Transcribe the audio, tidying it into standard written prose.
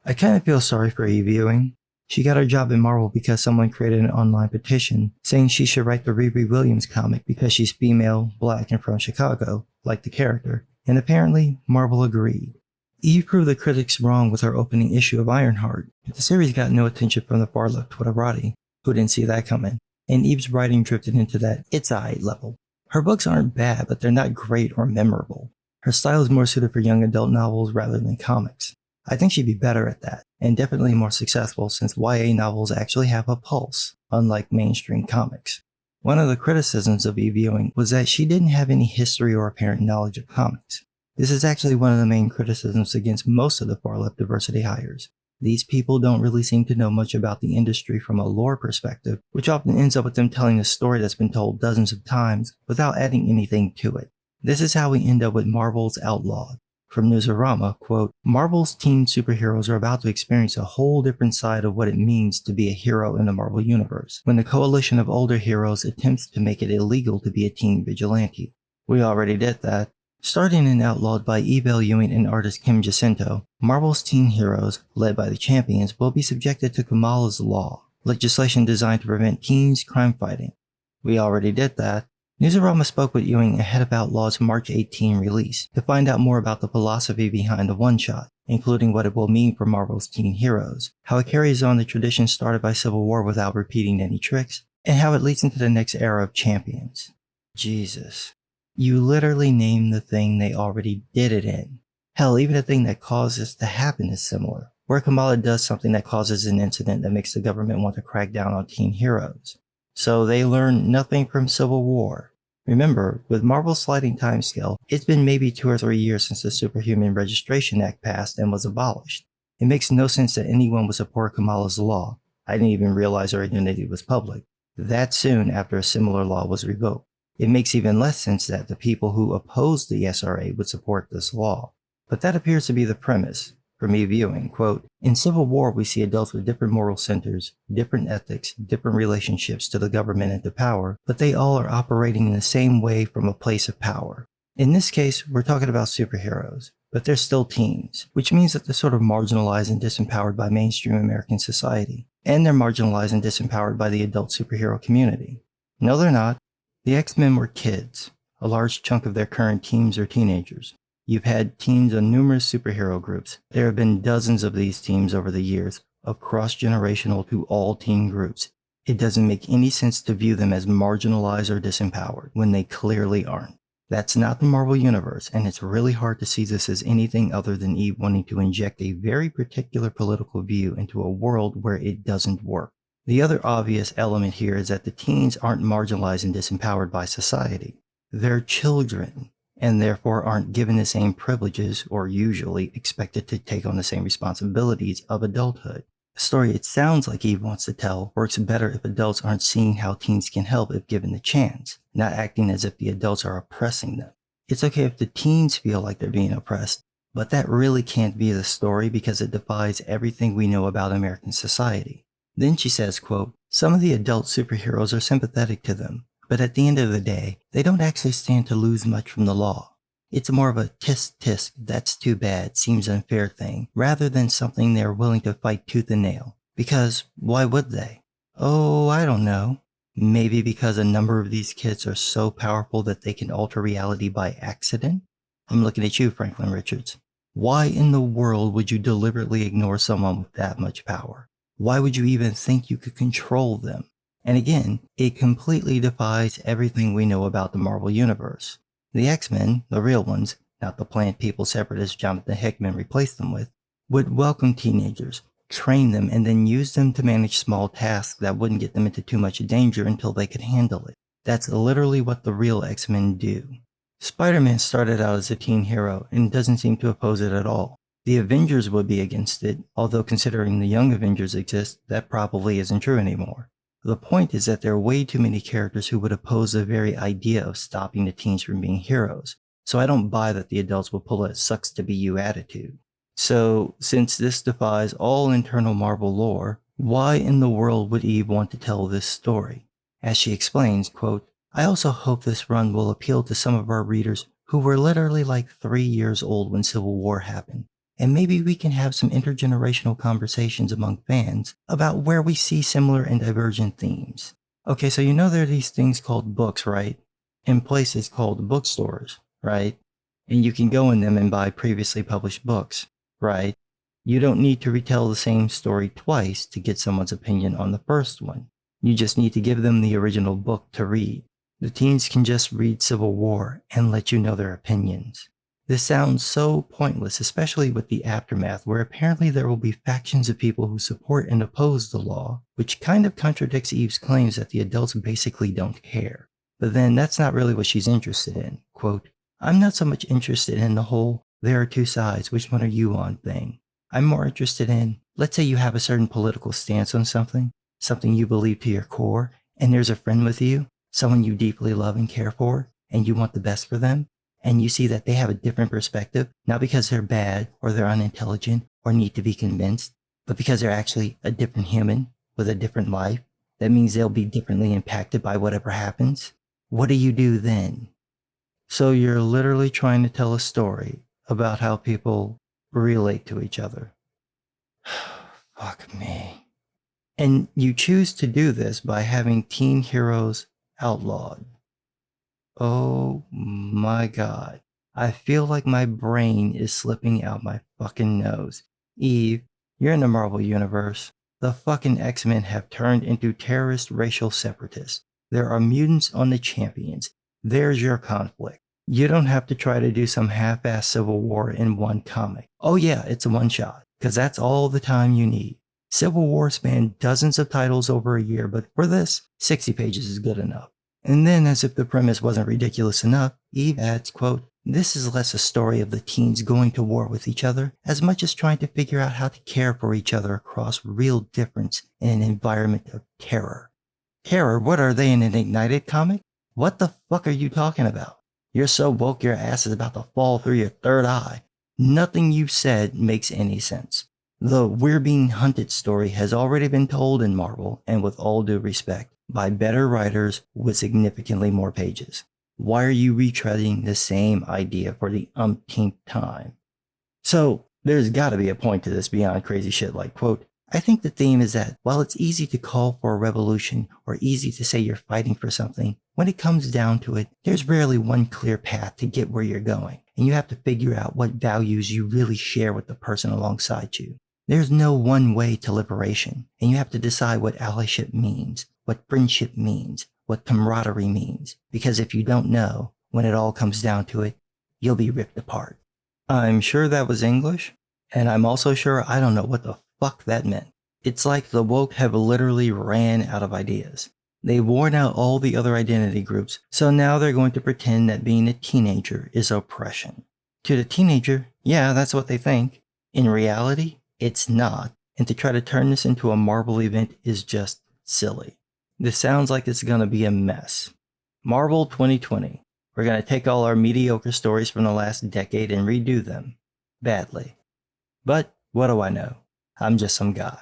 I kinda feel sorry for Eve Ewing. She got her job in Marvel because someone created an online petition saying she should write the Riri Williams comic because she's female, black, and from Chicago, like the character, and apparently Marvel agreed. Eve proved the critics wrong with her opening issue of Ironheart, but the series got no attention from the far left Twitterati, who didn't see that coming, and Eve's writing drifted into that it's aight level. Her books aren't bad, but they're not great or memorable. Her style is more suited for young adult novels rather than comics. I think she'd be better at that, and definitely more successful since YA novels actually have a pulse, unlike mainstream comics. One of the criticisms of Eve Ewing was that she didn't have any history or apparent knowledge of comics. This is actually one of the main criticisms against most of the far-left diversity hires. These people don't really seem to know much about the industry from a lore perspective, which often ends up with them telling a story that's been told dozens of times without adding anything to it. This is how we end up with Marvel's Outlawed. From Newsarama, quote, Marvel's teen superheroes are about to experience a whole different side of what it means to be a hero in the Marvel Universe, when the coalition of older heroes attempts to make it illegal to be a teen vigilante. We already did that. Starting in Outlawed by Eve Ewing and artist Kim Jacinto, Marvel's teen heroes, led by the Champions, will be subjected to Kamala's Law, legislation designed to prevent teens crime fighting. We already did that. Newsarama spoke with Ewing ahead of Outlawed's March 18 release to find out more about the philosophy behind the one-shot, including what it will mean for Marvel's teen heroes, how it carries on the tradition started by Civil War without repeating any tricks, and how it leads into the next era of champions. Jesus. You literally named the thing they already did it in. Hell, even the thing that caused this to happen is similar, where Kamala does something that causes an incident that makes the government want to crack down on teen heroes. So they learned nothing from Civil War. Remember, with Marvel's sliding timescale, it's been maybe 2 or 3 years since the Superhuman Registration Act passed and was abolished. It makes no sense that anyone would support Kamala's law. I didn't even realize her identity was public. That soon after a similar law was revoked. It makes even less sense that the people who opposed the SRA would support this law. But that appears to be the premise. From Eve Ewing, quote, in Civil War we see adults with different moral centers, different ethics, different relationships to the government and to power, but they all are operating in the same way from a place of power. In this case, we're talking about superheroes, but they're still teens, which means that they're sort of marginalized and disempowered by mainstream American society, and they're marginalized and disempowered by the adult superhero community. No, they're not. The X-Men were kids. A large chunk of their current teams are teenagers. You've had teams on numerous superhero groups. There have been dozens of these teams over the years, of cross-generational to all teen groups. It doesn't make any sense to view them as marginalized or disempowered when they clearly aren't. That's not the Marvel Universe, and it's really hard to see this as anything other than Eve wanting to inject a very particular political view into a world where it doesn't work. The other obvious element here is that the teens aren't marginalized and disempowered by society. They're children, and therefore aren't given the same privileges or usually expected to take on the same responsibilities of adulthood. The story it sounds like Eve wants to tell works better if adults aren't seeing how teens can help if given the chance, not acting as if the adults are oppressing them. It's okay if the teens feel like they're being oppressed, but that really can't be the story because it defies everything we know about American society. Then she says, quote, some of the adult superheroes are sympathetic to them, but at the end of the day, they don't actually stand to lose much from the law. It's more of a tisk tisk, that's too bad, seems unfair thing, rather than something they're willing to fight tooth and nail. Because why would they? Oh, I don't know. Maybe because a number of these kids are so powerful that they can alter reality by accident? I'm looking at you, Franklin Richards. Why in the world would you deliberately ignore someone with that much power? Why would you even think you could control them? And again, it completely defies everything we know about the Marvel Universe. The X-Men, the real ones, not the plant people separatists Jonathan Hickman replaced them with, would welcome teenagers, train them, and then use them to manage small tasks that wouldn't get them into too much danger until they could handle it. That's literally what the real X-Men do. Spider-Man started out as a teen hero and doesn't seem to oppose it at all. The Avengers would be against it, although considering the Young Avengers exist, that probably isn't true anymore. The point is that there are way too many characters who would oppose the very idea of stopping the teens from being heroes, so I don't buy that the adults will pull a sucks to be you attitude. So, since this defies all internal Marvel lore, why in the world would Eve want to tell this story? As she explains, quote, I also hope this run will appeal to some of our readers who were literally like 3 years old when Civil War happened. and maybe we can have some intergenerational conversations among fans about where we see similar and divergent themes. Okay, so you know there are these things called books, right? And places called bookstores, right? And you can go in them and buy previously published books, right? You don't need to retell the same story twice to get someone's opinion on the first one. You just need to give them the original book to read. The teens can just read Civil War and let you know their opinions. This sounds so pointless, especially with the aftermath, where apparently there will be factions of people who support and oppose the law, which kind of contradicts Eve's claims that the adults basically don't care. But then that's not really what she's interested in. Quote, I'm not so much interested in the whole, there are two sides, which one are you on thing. I'm more interested in, let's say you have a certain political stance on something you believe to your core, and there's a friend with you, someone you deeply love and care for, and you want the best for them, and you see that they have a different perspective, not because they're bad or they're unintelligent or need to be convinced, but because they're actually a different human with a different life. That means they'll be differently impacted by whatever happens. What do you do then? So you're literally trying to tell a story about how people relate to each other. Fuck me. And you choose to do this by having teen heroes outlawed. Oh my god. I feel like my brain is slipping out my fucking nose. Eve, you're in the Marvel Universe. The fucking X-Men have turned into terrorist racial separatists. There are mutants on the Champions. There's your conflict. You don't have to try to do some half-assed Civil War in one comic. Oh yeah, it's a one-shot, because that's all the time you need. Civil War spanned dozens of titles over a year, but for this, 60 pages is good enough. And then, as if the premise wasn't ridiculous enough, Eve adds, quote, this is less a story of the teens going to war with each other, as much as trying to figure out how to care for each other across real difference in an environment of terror. Terror? What are they, in an Ignited comic? What the fuck are you talking about? You're so woke your ass is about to fall through your third eye. Nothing you've said makes any sense. The We're Being Hunted story has already been told in Marvel, and with all due respect, by better writers with significantly more pages. Why are you retreading the same idea for the umpteenth time? So, there's gotta be a point to this beyond crazy shit like, quote, I think the theme is that while it's easy to call for a revolution or easy to say you're fighting for something, when it comes down to it, there's rarely one clear path to get where you're going, and you have to figure out what values you really share with the person alongside you. There's no one way to liberation, and you have to decide what allyship means, what friendship means, what camaraderie means, because if you don't know, when it all comes down to it, you'll be ripped apart. I'm sure that was English, and I'm also sure I don't know what the fuck that meant. It's like the woke have literally ran out of ideas. They've worn out all the other identity groups, so now they're going to pretend that being a teenager is oppression. To the teenager, yeah, that's what they think. In reality, it's not, and to try to turn this into a Marvel event is just silly. This sounds like it's gonna be a mess. Marvel 2020. We're gonna take all our mediocre stories from the last decade and redo them. Badly. But what do I know? I'm just some guy.